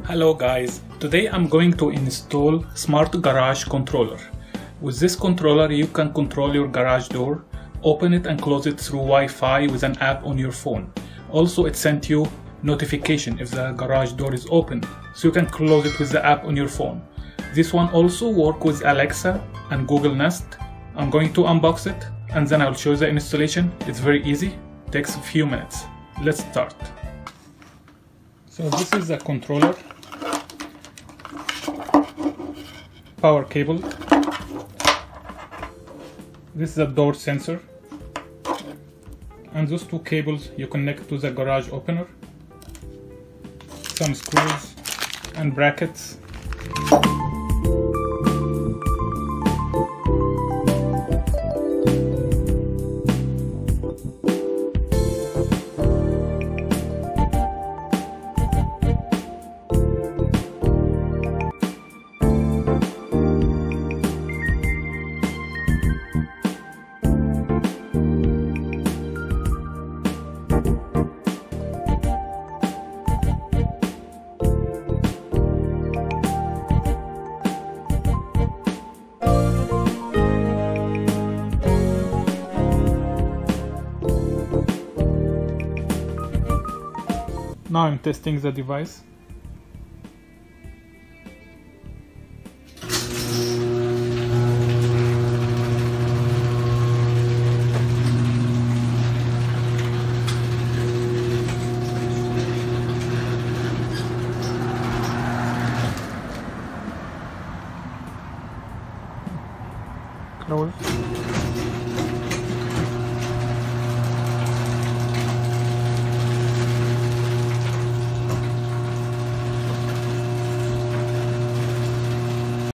Hello guys, today I'm going to install Smart Garage controller. With this controller you can control your garage door, open it and close it through Wi-Fi with an app on your phone. Also it sent you notification if the garage door is open, so you can close it with the app on your phone. This one also works with Alexa and Google Nest. I'm going to unbox it and then I'll show you the installation. It's very easy, takes a few minutes. Let's start. So this is the controller, power cable, this is a door sensor, and those two cables you connect to the garage opener, some screws and brackets. Now I'm testing the device. Close.